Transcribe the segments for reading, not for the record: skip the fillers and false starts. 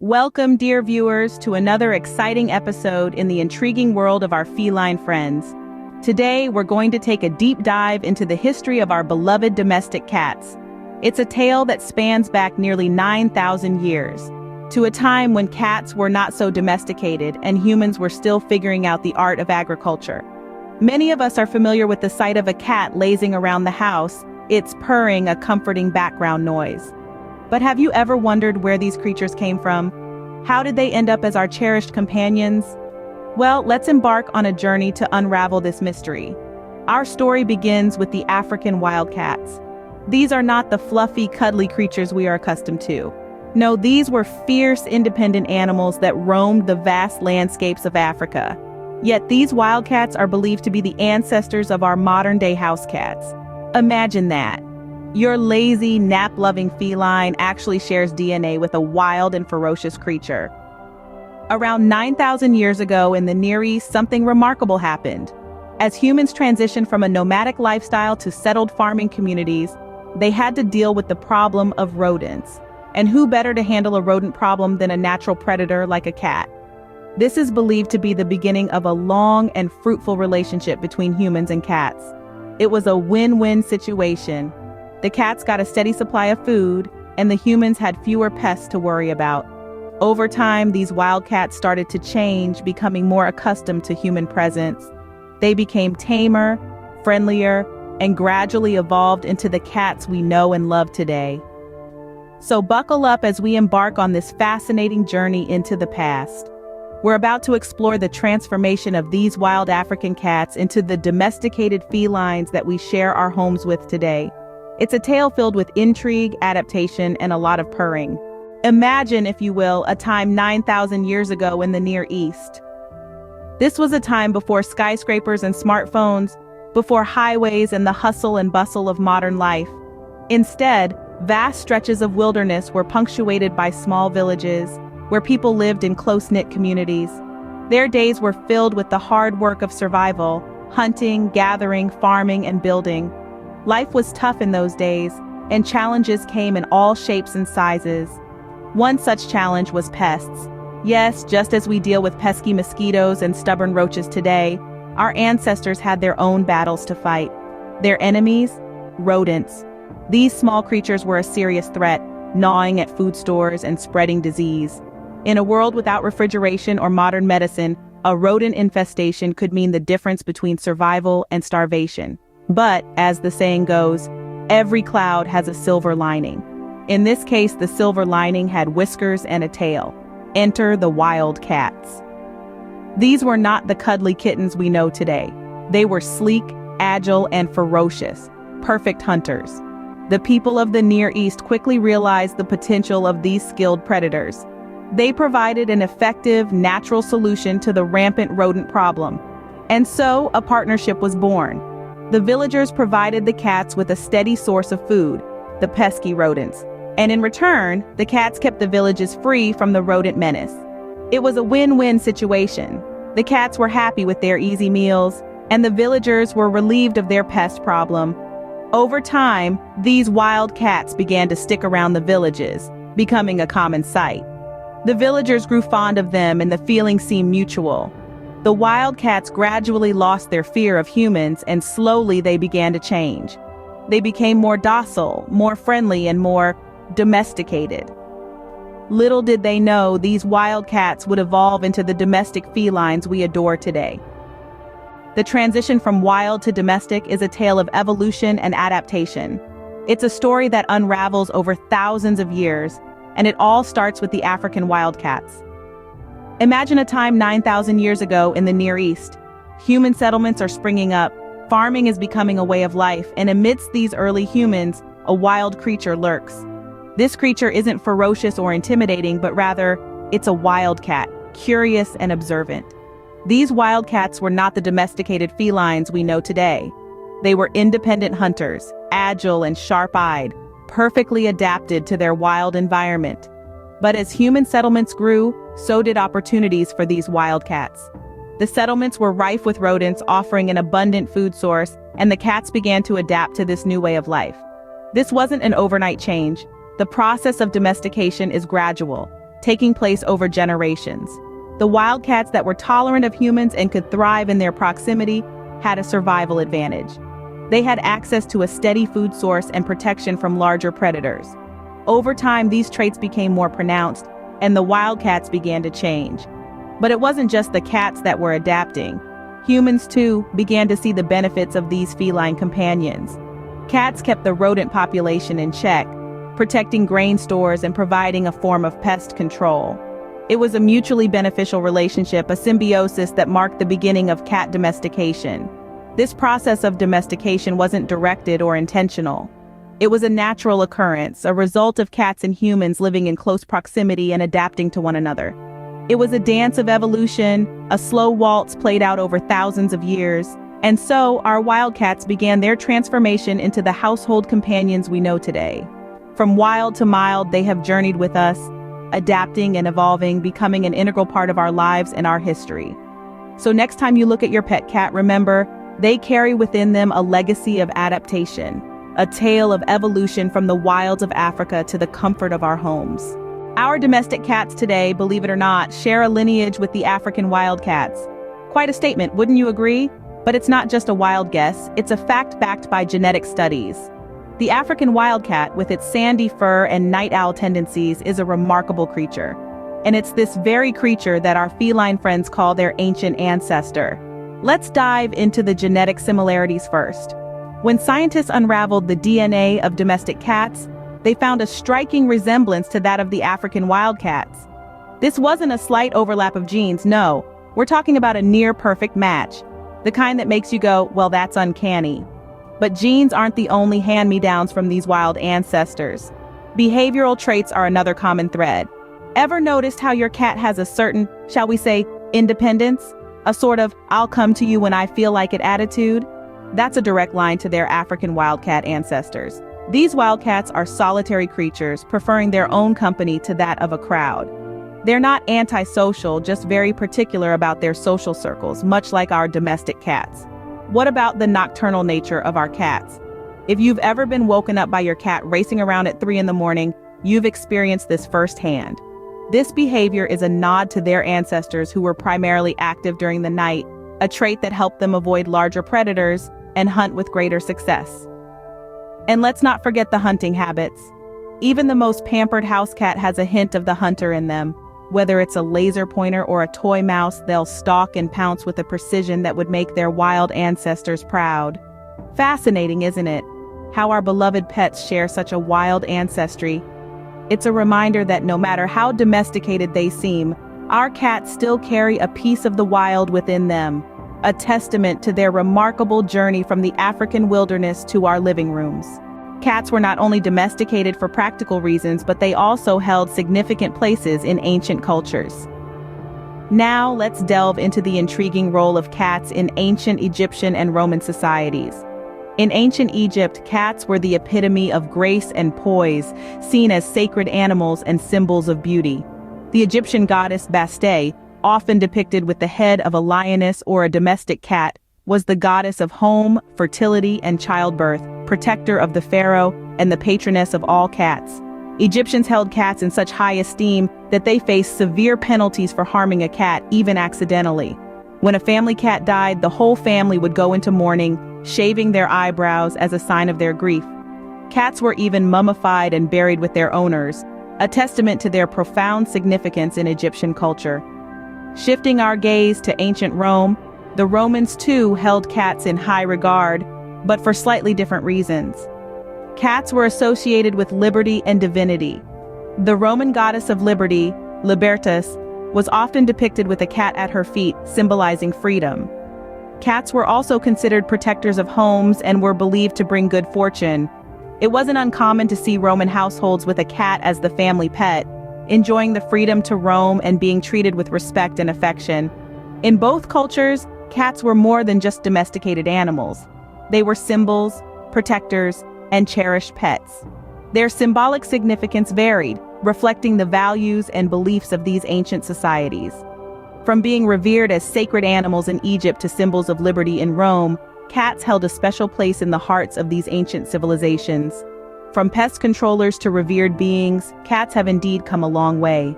Welcome, dear viewers, to another exciting episode in the intriguing world of our feline friends. Today, we're going to take a deep dive into the history of our beloved domestic cats. It's a tale that spans back nearly 9,000 years, to a time when cats were not so domesticated and humans were still figuring out the art of agriculture. Many of us are familiar with the sight of a cat lazing around the house, its purring a comforting background noise. But have you ever wondered where these creatures came from? How did they end up as our cherished companions? Well, let's embark on a journey to unravel this mystery. Our story begins with the African wildcats. These are not the fluffy, cuddly creatures we are accustomed to. No, these were fierce, independent animals that roamed the vast landscapes of Africa. Yet these wildcats are believed to be the ancestors of our modern-day house cats. Imagine that. Your lazy, nap-loving feline actually shares DNA with a wild and ferocious creature. Around 9,000 years ago in the Near East, something remarkable happened. As humans transitioned from a nomadic lifestyle to settled farming communities, they had to deal with the problem of rodents. And who better to handle a rodent problem than a natural predator like a cat? This is believed to be the beginning of a long and fruitful relationship between humans and cats. It was a win-win situation. The cats got a steady supply of food, and the humans had fewer pests to worry about. Over time, these wildcats started to change, becoming more accustomed to human presence. They became tamer, friendlier, and gradually evolved into the cats we know and love today. So buckle up as we embark on this fascinating journey into the past. We're about to explore the transformation of these wild African cats into the domesticated felines that we share our homes with today. It's a tale filled with intrigue, adaptation, and a lot of purring. Imagine, if you will, a time 9,000 years ago in the Near East. This was a time before skyscrapers and smartphones, before highways and the hustle and bustle of modern life. Instead, vast stretches of wilderness were punctuated by small villages, where people lived in close-knit communities. Their days were filled with the hard work of survival, hunting, gathering, farming, and building. Life was tough in those days, and challenges came in all shapes and sizes. One such challenge was pests. Yes, just as we deal with pesky mosquitoes and stubborn roaches today, our ancestors had their own battles to fight. Their enemies? Rodents. These small creatures were a serious threat, gnawing at food stores and spreading disease. In a world without refrigeration or modern medicine, a rodent infestation could mean the difference between survival and starvation. But, as the saying goes, every cloud has a silver lining. In this case, the silver lining had whiskers and a tail. Enter the wildcats. These were not the cuddly kittens we know today. They were sleek, agile, and ferocious, perfect hunters. The people of the Near East quickly realized the potential of these skilled predators. They provided an effective, natural solution to the rampant rodent problem. And so, a partnership was born. The villagers provided the cats with a steady source of food, the pesky rodents. And in return, the cats kept the villages free from the rodent menace. It was a win-win situation. The cats were happy with their easy meals, and the villagers were relieved of their pest problem. Over time, these wild cats began to stick around the villages, becoming a common sight. The villagers grew fond of them, and the feeling seemed mutual. The wildcats gradually lost their fear of humans, and slowly they began to change. They became more docile, more friendly, and more domesticated. Little did they know these wildcats would evolve into the domestic felines we adore today. The transition from wild to domestic is a tale of evolution and adaptation. It's a story that unravels over thousands of years, and it all starts with the African wildcats. Imagine a time 9,000 years ago in the Near East. Human settlements are springing up, farming is becoming a way of life, and amidst these early humans, a wild creature lurks. This creature isn't ferocious or intimidating, but rather, it's a wildcat, curious and observant. These wildcats were not the domesticated felines we know today. They were independent hunters, agile and sharp-eyed, perfectly adapted to their wild environment. But as human settlements grew, so did opportunities for these wildcats. The settlements were rife with rodents offering an abundant food source, and the cats began to adapt to this new way of life. This wasn't an overnight change. The process of domestication is gradual. taking place over generations. The wildcats that were tolerant of humans and could thrive in their proximity had a survival advantage. They had access to a steady food source and protection from larger predators. Over time, these traits became more pronounced, and the wildcats began to change. But it wasn't just the cats that were adapting. Humans, too, began to see the benefits of these feline companions. Cats kept the rodent population in check, protecting grain stores and providing a form of pest control. It was a mutually beneficial relationship, a symbiosis that marked the beginning of cat domestication. This process of domestication wasn't directed or intentional. It was a natural occurrence, a result of cats and humans living in close proximity and adapting to one another. It was a dance of evolution, a slow waltz played out over thousands of years, and so our wildcats began their transformation into the household companions we know today. From wild to mild, they have journeyed with us, adapting and evolving, becoming an integral part of our lives and our history. So next time you look at your pet cat, remember, they carry within them a legacy of adaptation, a tale of evolution from the wilds of Africa to the comfort of our homes. Our domestic cats today, believe it or not, share a lineage with the African wildcats. Quite a statement, wouldn't you agree? But it's not just a wild guess, it's a fact backed by genetic studies. The African wildcat, with its sandy fur and night owl tendencies, is a remarkable creature. And it's this very creature that our feline friends call their ancient ancestor. Let's dive into the genetic similarities first. When scientists unraveled the DNA of domestic cats, they found a striking resemblance to that of the African wildcats. This wasn't a slight overlap of genes, no. We're talking about a near-perfect match. The kind that makes you go, well, that's uncanny. But genes aren't the only hand-me-downs from these wild ancestors. Behavioral traits are another common thread. Ever noticed how your cat has a certain, shall we say, independence? A sort of, I'll come to you when I feel like it attitude? That's a direct line to their African wildcat ancestors. These wildcats are solitary creatures, preferring their own company to that of a crowd. They're not antisocial, just very particular about their social circles, much like our domestic cats. What about the nocturnal nature of our cats? If you've ever been woken up by your cat racing around at 3 in the morning, you've experienced this firsthand. This behavior is a nod to their ancestors who were primarily active during the night, a trait that helped them avoid larger predators and hunt with greater success. And let's not forget the hunting habits. Even the most pampered house cat has a hint of the hunter in them. Whether it's a laser pointer or a toy mouse, they'll stalk and pounce with a precision that would make their wild ancestors proud. Fascinating, isn't it? How our beloved pets share such a wild ancestry. It's a reminder that no matter how domesticated they seem, our cats still carry a piece of the wild within them, a testament to their remarkable journey from the African wilderness to our living rooms. Cats were not only domesticated for practical reasons, but they also held significant places in ancient cultures. Now let's delve into the intriguing role of cats in ancient Egyptian and Roman societies. In ancient Egypt, cats were the epitome of grace and poise, seen as sacred animals and symbols of beauty. The Egyptian goddess Bastet, often depicted with the head of a lioness or a domestic cat, was the goddess of home, fertility, and childbirth, protector of the pharaoh, and the patroness of all cats. Egyptians held cats in such high esteem that they faced severe penalties for harming a cat, even accidentally. When a family cat died, the whole family would go into mourning, shaving their eyebrows as a sign of their grief. Cats were even mummified and buried with their owners, a testament to their profound significance in Egyptian culture. Shifting our gaze to ancient Rome, the Romans too held cats in high regard, but for slightly different reasons. Cats were associated with liberty and divinity. The Roman goddess of liberty, Libertas, was often depicted with a cat at her feet, symbolizing freedom. Cats were also considered protectors of homes and were believed to bring good fortune. It wasn't uncommon to see Roman households with a cat as the family pet, enjoying the freedom to roam and being treated with respect and affection. In both cultures, cats were more than just domesticated animals. They were symbols, protectors, and cherished pets. Their symbolic significance varied, reflecting the values and beliefs of these ancient societies. From being revered as sacred animals in Egypt to symbols of liberty in Rome, cats held a special place in the hearts of these ancient civilizations. From pest controllers to revered beings, cats have indeed come a long way.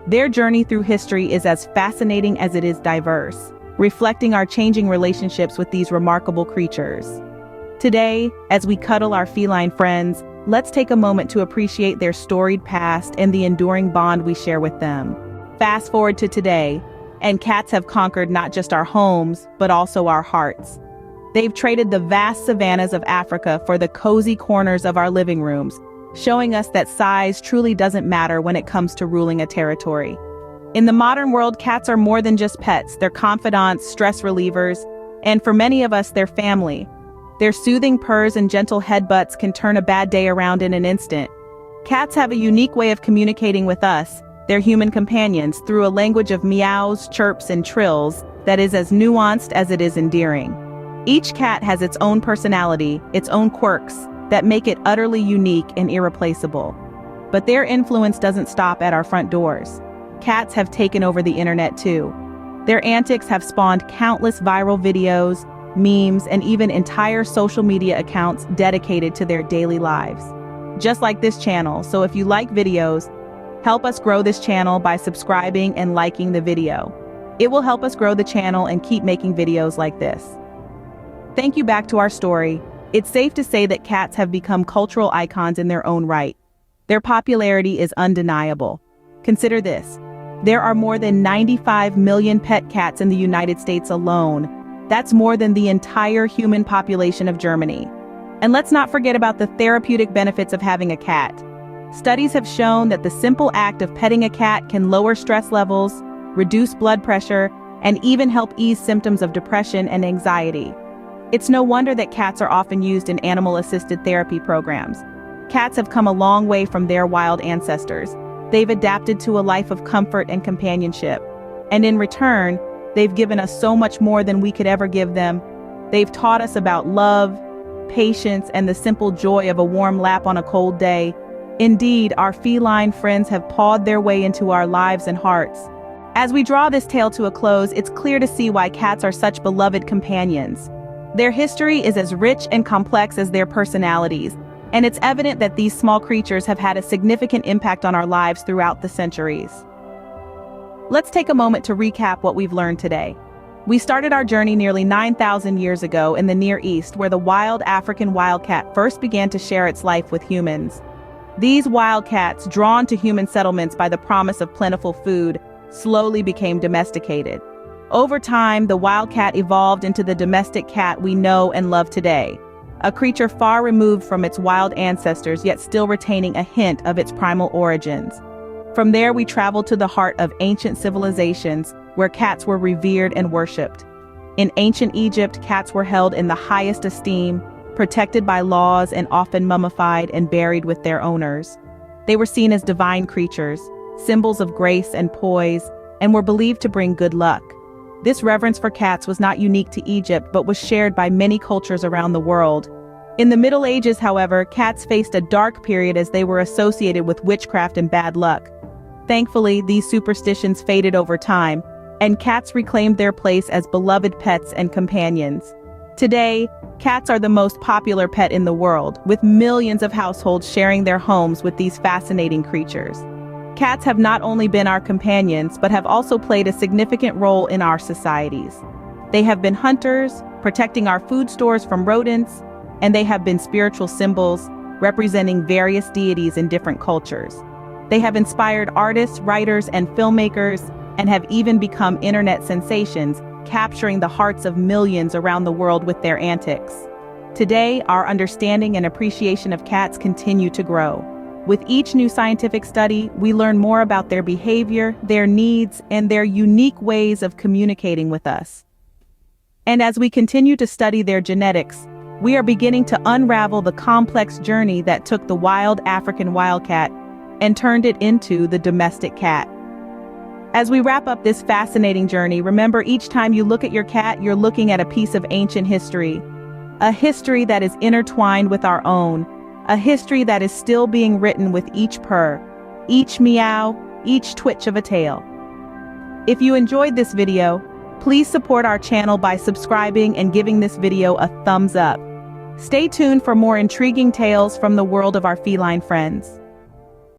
Their journey through history is as fascinating as it is diverse, reflecting our changing relationships with these remarkable creatures. Today, as we cuddle our feline friends, let's take a moment to appreciate their storied past and the enduring bond we share with them. Fast forward to today, and cats have conquered not just our homes, but also our hearts. They've traded the vast savannas of Africa for the cozy corners of our living rooms, showing us that size truly doesn't matter when it comes to ruling a territory. In the modern world, cats are more than just pets. They're confidants, stress relievers, and for many of us, they're family. Their soothing purrs and gentle headbutts can turn a bad day around in an instant. Cats have a unique way of communicating with us, their human companions, through a language of meows, chirps, and trills that is as nuanced as it is endearing. Each cat has its own personality, its own quirks, that make it utterly unique and irreplaceable. But their influence doesn't stop at our front doors. Cats have taken over the internet too. Their antics have spawned countless viral videos, memes, and even entire social media accounts dedicated to their daily lives. Just like this channel, so if you like videos, help us grow this channel by subscribing and liking the video. It will help us grow the channel and keep making videos like this. Thank you. Back to our story. It's safe to say that cats have become cultural icons in their own right. Their popularity is undeniable. Consider this. There are more than 95 million pet cats in the United States alone. That's more than the entire human population of Germany. And let's not forget about the therapeutic benefits of having a cat. Studies have shown that the simple act of petting a cat can lower stress levels, reduce blood pressure, and even help ease symptoms of depression and anxiety. It's no wonder that cats are often used in animal-assisted therapy programs. Cats have come a long way from their wild ancestors. They've adapted to a life of comfort and companionship. And in return, they've given us so much more than we could ever give them. They've taught us about love, patience, and the simple joy of a warm lap on a cold day. Indeed, our feline friends have pawed their way into our lives and hearts. As we draw this tale to a close, it's clear to see why cats are such beloved companions. Their history is as rich and complex as their personalities, and it's evident that these small creatures have had a significant impact on our lives throughout the centuries. Let's take a moment to recap what we've learned today. We started our journey nearly 9,000 years ago in the Near East, where the wild African wildcat first began to share its life with humans. These wildcats, drawn to human settlements by the promise of plentiful food, slowly became domesticated. Over time, the wildcat evolved into the domestic cat we know and love today, a creature far removed from its wild ancestors yet still retaining a hint of its primal origins. From there, we traveled to the heart of ancient civilizations, where cats were revered and worshipped. In ancient Egypt, cats were held in the highest esteem, protected by laws and often mummified and buried with their owners. They were seen as divine creatures, symbols of grace and poise, and were believed to bring good luck. This reverence for cats was not unique to Egypt, but was shared by many cultures around the world. In the Middle Ages, however, cats faced a dark period as they were associated with witchcraft and bad luck. Thankfully, these superstitions faded over time, and cats reclaimed their place as beloved pets and companions. Today, cats are the most popular pet in the world, with millions of households sharing their homes with these fascinating creatures. Cats have not only been our companions, but have also played a significant role in our societies. They have been hunters, protecting our food stores from rodents, and they have been spiritual symbols, representing various deities in different cultures. They have inspired artists, writers, and filmmakers, and have even become internet sensations, capturing the hearts of millions around the world with their antics. Today, our understanding and appreciation of cats continue to grow. With each new scientific study, we learn more about their behavior, their needs, and their unique ways of communicating with us. And as we continue to study their genetics, we are beginning to unravel the complex journey that took the wild African wildcat and turned it into the domestic cat. As we wrap up this fascinating journey, remember, each time you look at your cat, you're looking at a piece of ancient history. A history that is intertwined with our own. A history that is still being written with each purr, each meow, each twitch of a tail. If you enjoyed this video, please support our channel by subscribing and giving this video a thumbs up. Stay tuned for more intriguing tales from the world of our feline friends.